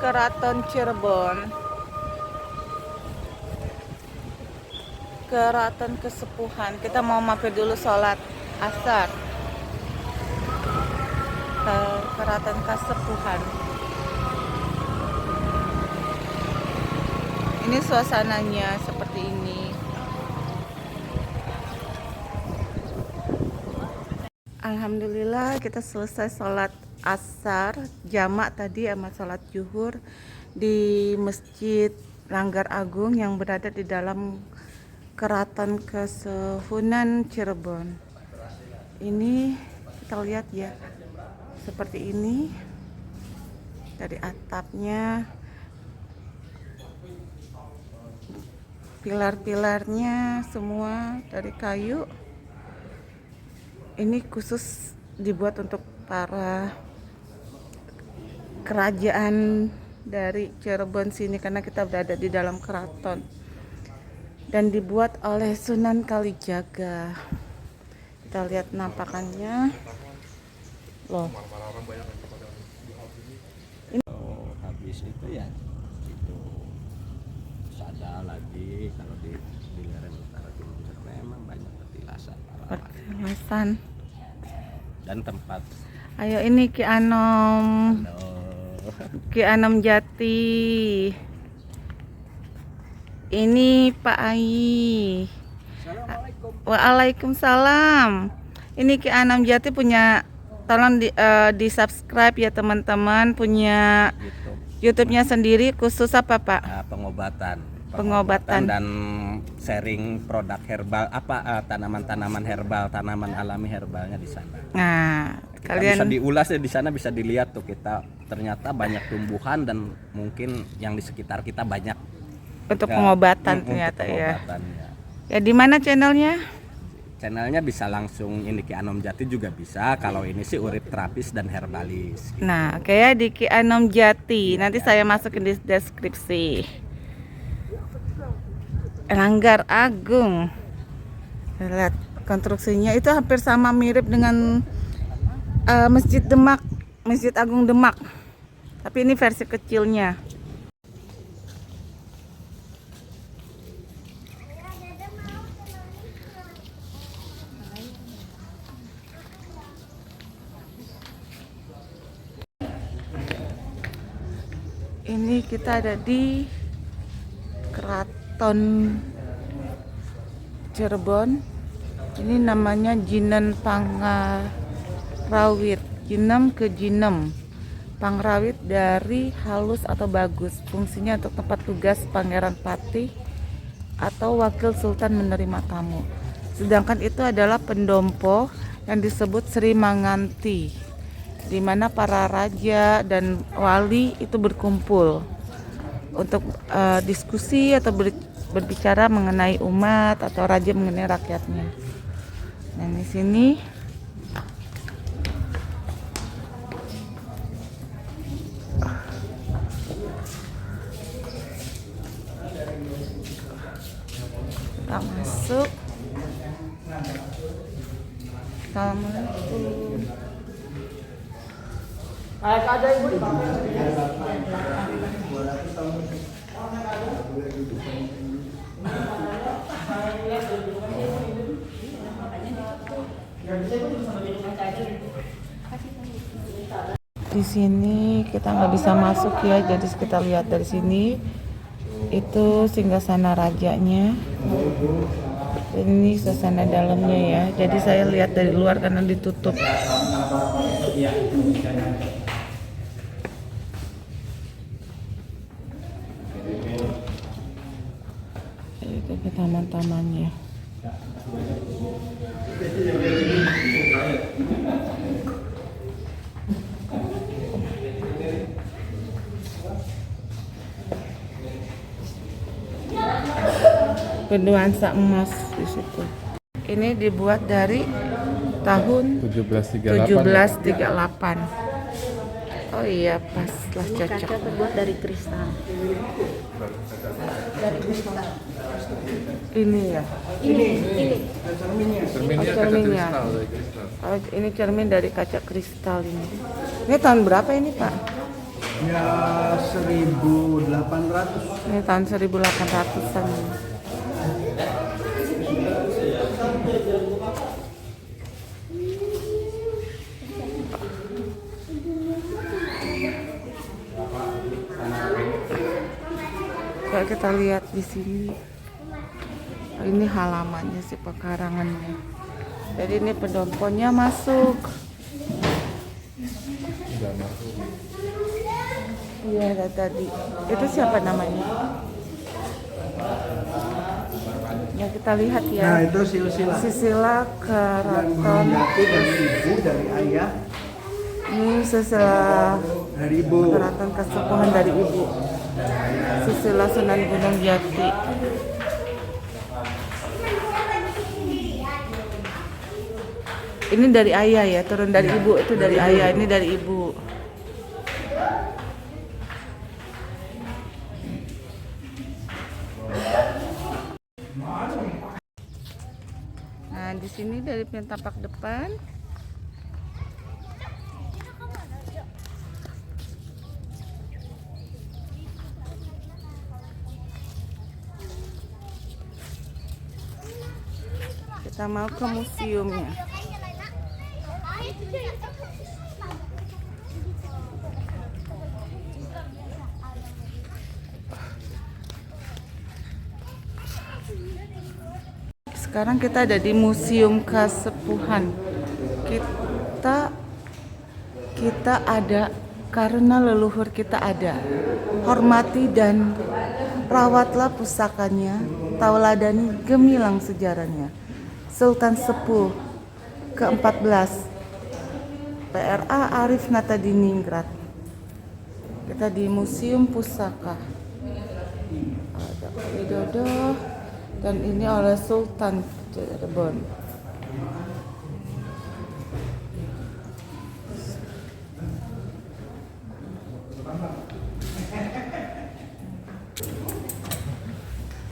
Keraton Cirebon, Keraton Kesepuhan. Kita mau mampir dulu sholat asar. Keraton Kesepuhan. Ini suasananya seperti ini. Alhamdulillah kita selesai sholat asar jamak tadi sama sholat zuhur di Masjid Langgar Agung yang berada di dalam Keraton Kesepuhan Cirebon. Ini kita lihat ya, seperti ini dari atapnya, pilar-pilarnya semua dari kayu. Ini khusus dibuat untuk para kerajaan dari Cirebon sini karena kita berada di dalam keraton, dan dibuat oleh Sunan Kalijaga. Kita lihat penampakannya loh. Habis itu ya itu ada lagi kalau di lereng utara Gunung Cerme memang banyak petilasan dan tempat. Ayo ini Ki Anom. Halo. Ki Anom Jati. Ini Pak Ai. Assalamualaikum. Waalaikumsalam. Ini Ki Anom Jati punya, tolong di subscribe ya teman-teman, punya YouTube-nya sendiri khusus apa Pak? Pengobatan Dan sharing produk herbal, tanaman-tanaman herbal, tanaman alami herbalnya di sana. Nah, Kita kalian bisa diulas ya di sana, bisa dilihat tuh kita ternyata banyak tumbuhan dan mungkin yang di sekitar kita banyak untuk pengobatan ternyata untuk ya. pengobatannya. Ya di mana channelnya? Channelnya bisa langsung ini Ki Anom Jati juga bisa. Kalau ini sih urip terapis dan herbalis. Gitu. Nah, kayak di Ki Anom Jati. Nanti saya masukin di deskripsi. Langgar Agung. Lihat konstruksinya itu hampir sama, mirip dengan Masjid Demak, Masjid Agung Demak. Tapi ini versi kecilnya. Ini kita ada di Keraton Cirebon. Ini namanya Jinen Pangrawit. Jinem ke Jinem. Pangrawit dari halus atau bagus. Fungsinya untuk tempat tugas Pangeran Patih atau wakil sultan menerima tamu. Sedangkan itu adalah pendompo yang disebut Sri Manganti, di mana para raja dan wali itu berkumpul untuk diskusi atau berbicara mengenai umat atau raja mengenai rakyatnya. Nah, di sini kita masuk. Assalamualaikum. Ada ibu di Di sini kita nggak bisa masuk ya, jadi kita lihat dari sini. Itu singgasana rajanya. Ini suasana dalamnya ya. Jadi saya lihat dari luar karena ditutup. Itu ke taman-tamannya. Bernuansa emas di situ. Ini dibuat dari tahun 1738. Oh iya, pas lah, cocok. Kaca terbuat dari kristal. Dari kristal. Ini ya. Ini. Oh, Cerminnya kaca cerminnya. kristal, dari kristal. Oh, ini cermin dari kaca kristal ini. Ini tahun berapa ini Pak? Ya 1800. Ini tahun 1800-an. Kayak kita lihat di sini. Ini halamannya sih, pekarangannya. Jadi ini pendoponnya masuk. Iya, ada tadi. Itu siapa namanya? Ya kita lihat ya. Nah itu silsilah Silsilah yang keraton. menghendaki dari ibu, dari ayah, Ini silsilah dari ibu. keraton kesepuhan dari ibu. Silsilah Sunan Gunung Jati. Ini dari ayah ya, turun dari ibu, itu dari ayah, ini dari ibu. Nah, di sini dari pintu tampak depan. Kita mau ke museumnya. Sekarang kita ada di Museum Kasepuhan. Kita ada karena leluhur kita ada. Hormati dan rawatlah pusakanya, tauladani gemilang sejarahnya. Sultan Sepuh ke-14 PRA Arif Natadiningrat. Kita di Museum Pusaka. Ada Widodo dan ini oleh Sultan Cirebon.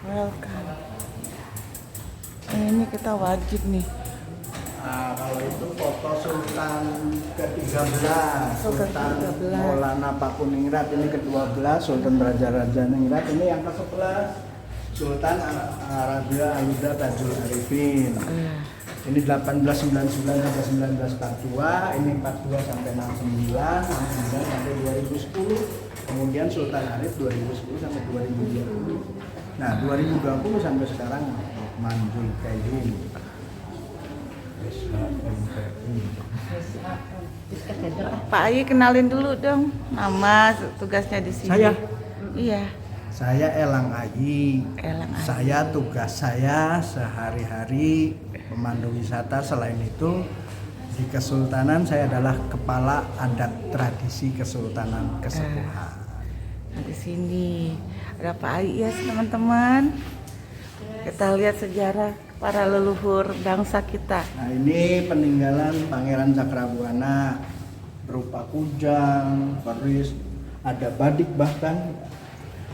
Welcome. Ini kita wajib nih. Nah, kalau itu foto Sultan ke-13, Sultan Sultan ke-13. Maulana Pakuningrat ini ke-12, Sultan Raja-Raja Ningrat ini yang ke-11, Sultan Raja Aluda Tajul Arifin. Ini 1899 sampai 1942, ini 42 sampai 69, 69 sampai 2010. Kemudian Sultan Arif 2010 sampai 2020. Nah, 2020 sampai sekarang Manjul Kaidin. Pak Ayi kenalin dulu dong nama tugasnya di sini. Saya? Iya. Saya Elang Ayi. Elang Ayi. Saya tugas saya sehari-hari pemandu wisata. Selain itu di Kesultanan saya adalah kepala adat tradisi Kesultanan Kesepuhan. Nah, di sini ada Pak Ayi ya teman-teman. Kita lihat sejarah para leluhur bangsa kita. Nah ini peninggalan Pangeran Cakrabuana berupa kujang, keris, ada badik bahkan.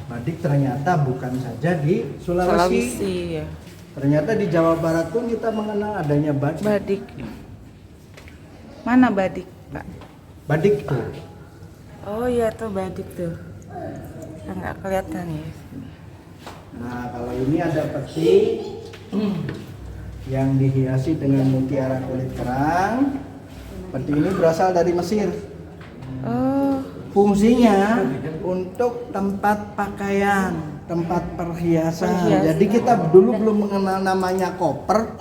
Badik ternyata bukan saja di Sulawesi. Ya. Ternyata di Jawa Barat pun kita mengenal adanya badik. Badik. Mana badik, Pak? Badik tuh. Oh iya tuh badik tuh. Nggak kelihatan ya. Nah kalau ini ada peti yang dihiasi dengan mutiara kulit kerang. Peti ini berasal dari Mesir. Oh, Fungsinya untuk tempat pakaian, tempat perhiasan. Jadi kita dulu belum mengenal namanya koper.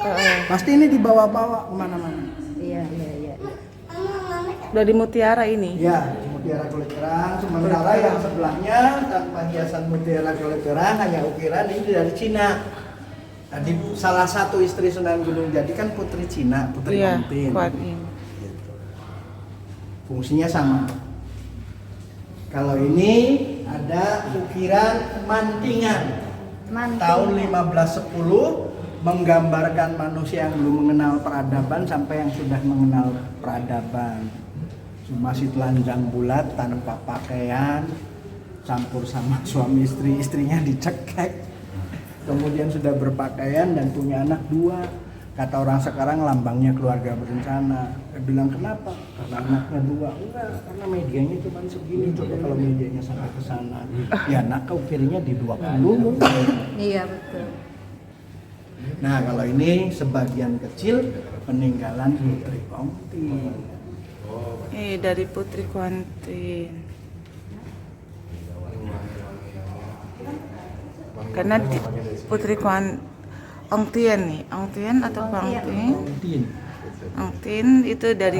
Pasti ini dibawa-bawa kemana-mana. Iya. dari mutiara ini. Ya, mutiara kulit kerang. Sementara yang sebelahnya tanpa hiasan mutiara kulit kerang, hanya ukiran ini dari Cina. Tadi salah satu istri Sunan Gunung Jati kan putri Cina, putri Iya, Kuan Kuan Yin. Yin. Gitu. Fungsinya sama. Kalau ini ada ukiran mantingan. Tahun 1510 menggambarkan manusia yang belum mengenal peradaban sampai yang sudah mengenal peradaban. Masih telanjang bulat tanpa pakaian, campur sama suami istrinya dicekek. Kemudian sudah berpakaian dan punya anak 2. Kata orang sekarang lambangnya keluarga berencana. Saya bilang kenapa? Karena anaknya 2. Enggak, karena medianya cuma segini. Coba kalau medianya sampai ke sana, ya anak kau kirinya di 20. Iya betul. Nah kalau ini sebagian kecil peninggalan Putri Kontin. Dari Putri Kontin. Karena Putri Ong Tien nih, Ong Tien atau Pang Tien? Kontin. Ong Tien itu dari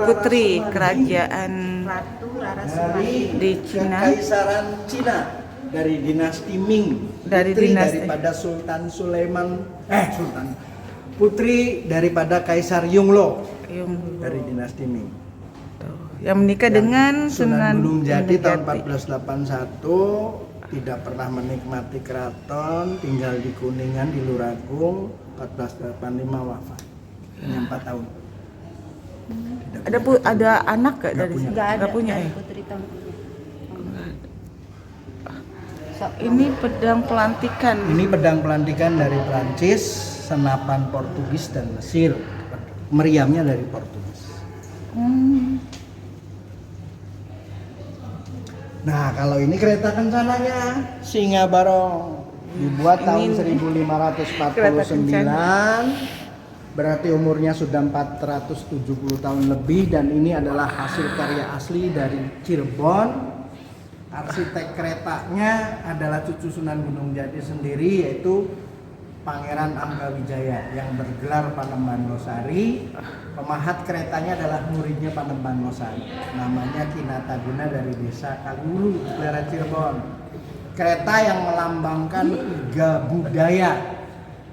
putri kerajaan Ratu Rara Dari di Cina. Kekaisaran Cina, dari dinasti Ming. Dari Putri dinasti. daripada Sultan Sulaiman, putri daripada Kaisar Yongle dari dinasti Ming. Yang menikah dengan Sunan Gunung Jati tahun Jati. 1481, tidak pernah menikmati keraton, tinggal di Kuningan di Luragung, 1485 wafat. Hanya 4 tahun. Tidak Ada anak gak Nggak dari punya. sini? Nggak ada Nggak punya dari ya? Putri Kontin. Ini pedang pelantikan. Ini pedang pelantikan dari Prancis, senapan Portugis dan Mesir. Meriamnya dari Portugis. Nah, kalau ini kereta kencananya Singa Barong, dibuat tahun Ini 1549. Berarti umurnya sudah 470 tahun lebih, dan ini adalah hasil karya asli dari Cirebon. Arsitek keretanya adalah cucu Sunan Gunung Jati sendiri, yaitu Pangeran Anggawijaya yang bergelar Panembahan Losari. Pemahat keretanya adalah muridnya Panembahan Losari, namanya Kinataguna dari desa Kaliwulu, daerah Cirebon. Kereta yang melambangkan 3 budaya.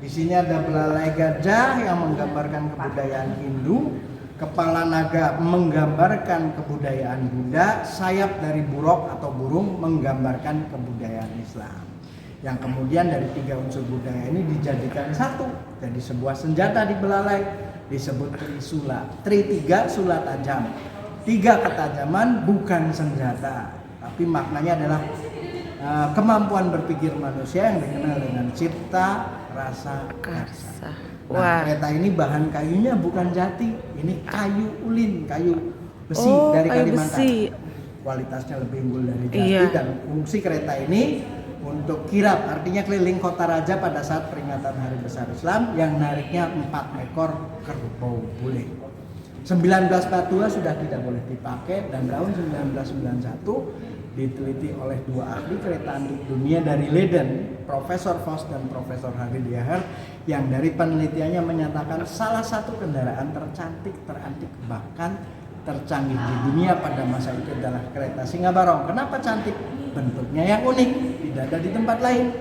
Di sini ada belalai gajah yang menggambarkan kebudayaan Hindu, kepala naga menggambarkan kebudayaan Buddha, sayap dari buruk atau burung menggambarkan kebudayaan Islam. Yang kemudian dari 3 unsur budaya ini dijadikan satu, jadi sebuah senjata di belalai, disebut trisula. Tri 3, sula tajam. 3 ketajaman bukan senjata, tapi maknanya adalah kemampuan berpikir manusia yang dikenal dengan cipta, rasa, karsa. Nah, kereta ini bahan kayunya bukan jati, ini kayu ulin, kayu besi dari kayu Kalimantan. besi. Kualitasnya lebih unggul dari jati. Iya. Dan fungsi kereta ini untuk kirap, artinya keliling kota raja pada saat peringatan Hari Besar Islam, yang nariknya 4 ekor kerbau bule. 1942 sudah tidak boleh dipakai, dan tahun 1991 diteliti oleh 2 ahli kereta antik dunia dari Leiden, Profesor Voss dan Profesor Harry Deher, yang dari penelitiannya menyatakan salah satu kendaraan tercantik, terantik, bahkan tercanggih di dunia pada masa itu adalah kereta Singa Barong. Kenapa cantik? Bentuknya yang unik, tidak ada di tempat lain.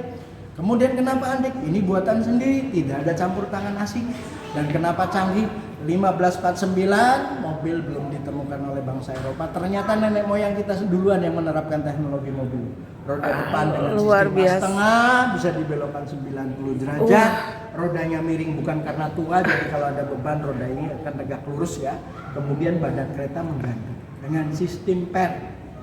Kemudian kenapa antik? Ini buatan sendiri, tidak ada campur tangan asing. Dan kenapa canggih? 1549 mobil belum ditemukan oleh bangsa Eropa. Ternyata nenek moyang kita duluan yang menerapkan teknologi mobil. Roda depan dengan luar sistem biasa. setengah bisa dibelokkan 90 derajat. Rodanya miring bukan karena tua, jadi kalau ada beban roda ini akan tegak lurus ya. Kemudian badan kereta menggantung dengan sistem pen.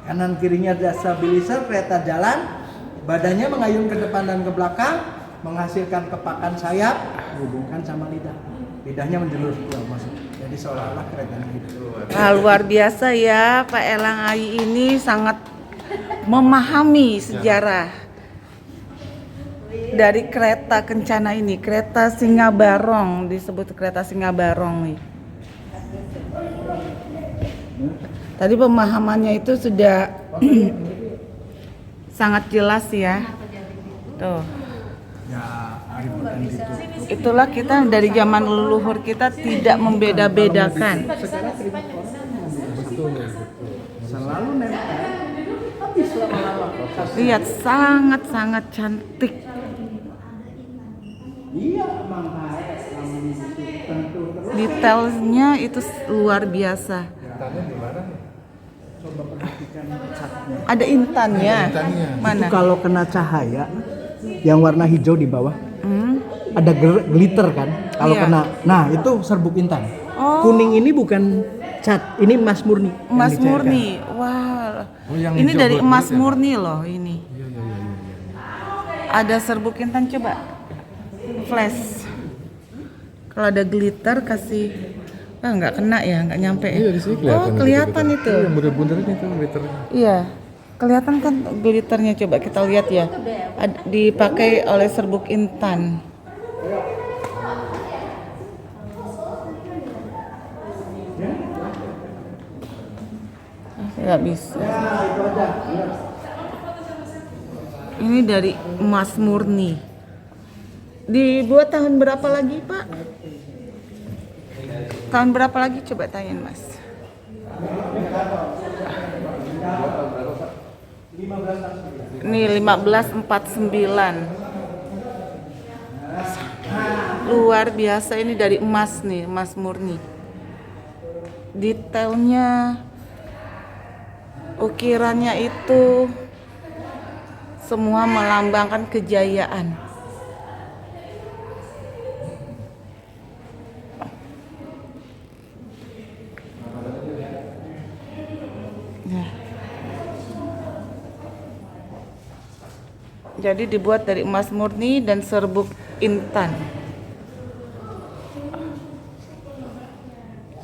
Kanan kirinya ada stabilizer, kereta jalan, badannya mengayun ke depan dan ke belakang, menghasilkan kepakan sayap, dihubungkan sama lidah. Lidahnya menjulur keluar masuk. Jadi seolah-olah keretanya hidup. Luar biasa ya, Pak Elang Ai ini sangat memahami sejarah dari kereta kencana ini, kereta Singa Barong, disebut kereta Singa Barong nih. Tadi pemahamannya itu sudah sangat jelas ya. Tuh. Ya, ribuan itu. Itulah kita dari zaman leluhur kita tidak membeda-bedakan. Selalu nempel. Habis lama-lama. Lihat sangat-sangat cantik. Iya, makanya tentu terus. Detailnya itu luar biasa. Coba perhatikan catnya. Ada intannya. Mana? Itu kalau kena cahaya yang warna hijau di bawah, ada glitter kan? Kalau Iya. kena, nah itu serbuk intan. Oh. Kuning ini bukan cat, ini emas murni. yang Emas dicairkan. murni. Wah. yang Ini hijau dari gold emas ya, Pak? murni loh ini. Iya. Ada serbuk intan, coba. Flash. Kalau ada glitter kasih, nggak kena ya, nggak nyampe. Iya di sini kelihatan. Oh kelihatan itu. Iya mudah-mudahan itu glitternya. Iya, kelihatan kan glitternya. Coba kita lihat ya. Dipakai oleh serbuk intan. Nggak bisa. Ini dari emas murni. Dibuat tahun berapa lagi, Pak? Tahun berapa lagi? Coba tanyain, Mas. Ini 1549. Luar biasa, ini dari emas nih, emas murni. Detailnya, ukirannya itu semua melambangkan kejayaan. Nah. Jadi dibuat dari emas murni dan serbuk intan.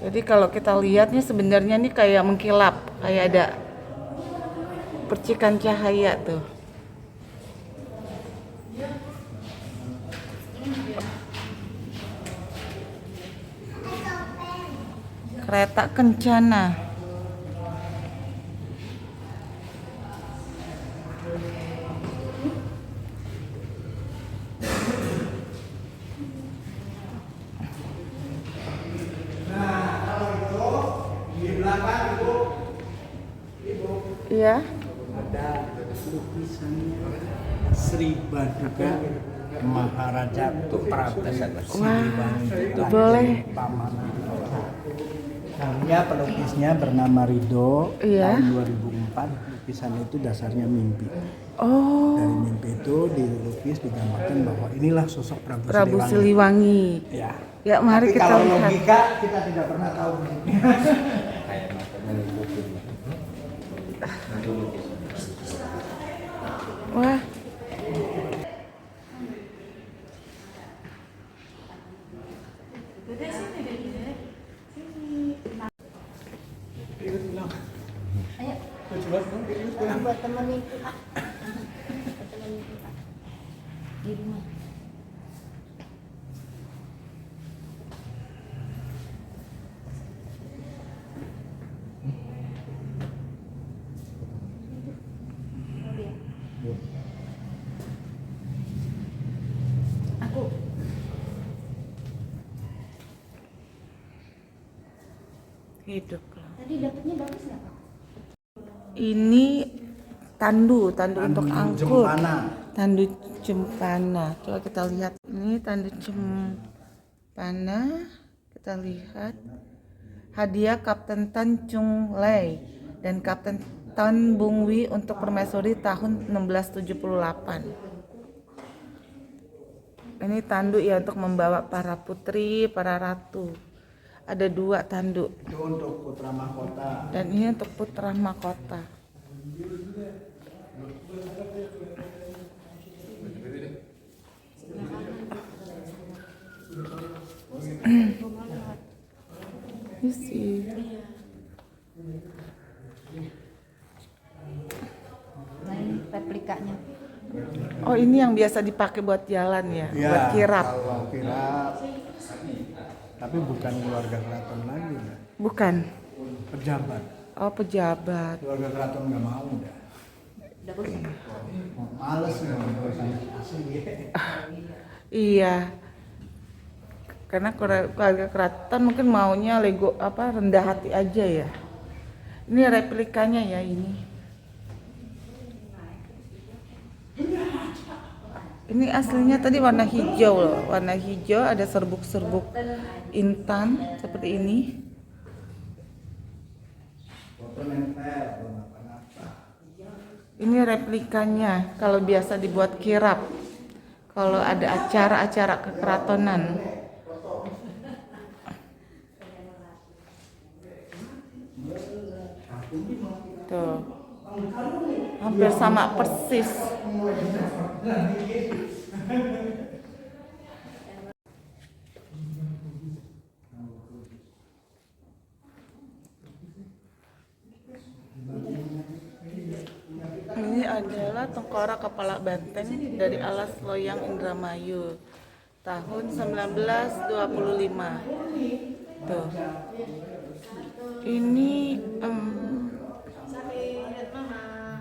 Jadi kalau kita lihatnya sebenarnya ini kayak mengkilap, kayak ada percikan cahaya tuh. Kereta Kencana. Iya. Ada lukisannya Sri Baduga Maharaja Prabu Siliwangi boleh. Pamana. Dia pelukisnya bernama Rido. Iya. Tahun 2004 lukisan itu dasarnya mimpi. Oh, Dari mimpi itu dilukis digambarkan bahwa inilah sosok Prabu Prabu Siliwangi. Siliwangi. Ya. Ya, mari Tapi kita kalau lihat. logika kita tidak pernah tahu. Kayak matanya ngikutin. Wah. Buat temen itu, Pak. Buat temen itu, Pak. Di rumah. Aku. Hidup. Tadi dapetnya bagus nggak, Pak? Ini tandu untuk angkut. Jempana. Tandu cempana. Coba kita lihat. Ini tandu cempana. Kita lihat. Hadiah Kapten Tan Chung Lei dan Kapten Tan Bung Wi untuk permaisuri tahun 1678. Ini tandu ya untuk membawa para putri, para ratu. Ada 2 tanduk. Itu untuk putra mahkota. Dan ini untuk putra mahkota. Isi. Nah ini replikanya. Oh ini yang biasa dipakai buat jalan ya, Ya, buat kirap. Kalau kirap. Tapi bukan keluarga keraton lagi, ya. Bukan. Pejabat. Oh pejabat. Keluarga keraton nggak mau dah. Udah bagus. Males nih asli. Iya. Karena keluarga keraton mungkin maunya Lego rendah hati aja ya. Ini replikanya ya ini. Ini aslinya tadi warna hijau loh. Warna hijau ada serbuk-serbuk intan seperti ini. Ini replikanya kalau biasa dibuat kirap. Kalau ada acara-acara kekeratonan. Tuh. Hampir sama persis. adalah tengkorak kepala banteng dari alas loyang Indramayu tahun 1925. Tuh. Ini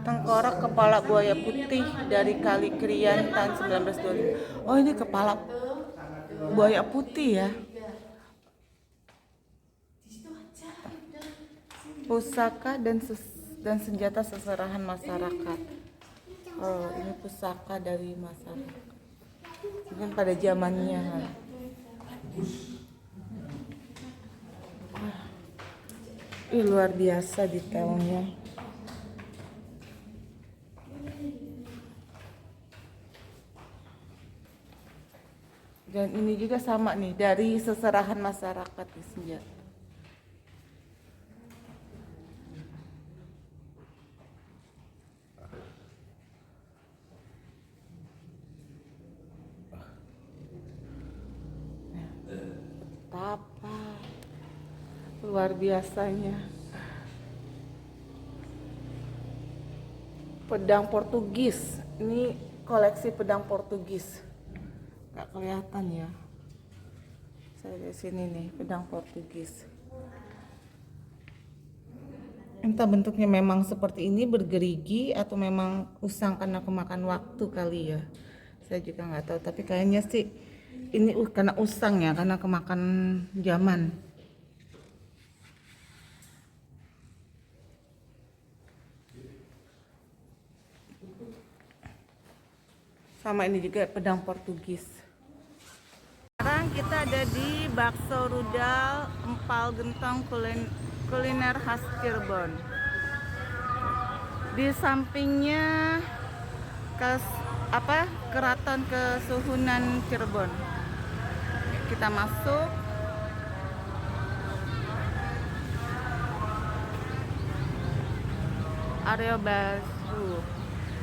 tengkorak kepala buaya putih dari Kali Krian tahun 1925. Oh, ini kepala buaya putih ya. Pusaka dan senjata seserahan masyarakat. Oh, ini pusaka dari masyarakat. Mungkin pada zamannya. Ih, luar biasa detailnya. Dan ini juga sama nih, dari seserahan masyarakat di senjata. Betapa luar biasanya. Pedang Portugis. Ini koleksi pedang Portugis. Nggak kelihatan ya. Saya di sini nih, pedang Portugis. Entah bentuknya memang seperti ini, bergerigi, atau memang usang karena kemakan waktu kali ya. Saya juga nggak tahu, tapi kayaknya sih ini karena usang ya, karena kemakan zaman. Sama ini juga pedang Portugis. Sekarang kita ada di Bakso Rudal Empal Gentong kuliner khas Cirebon. Di sampingnya Keraton Kesuhunan Cirebon. Kita masuk. Area bakso.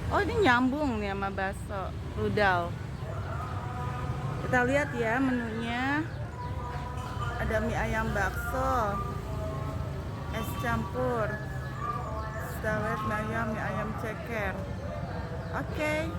Oh, ini nyambung nih sama bakso rudal. Kita lihat ya menunya. Ada mie ayam bakso, es campur, stawet mie ayam ceker. Oke.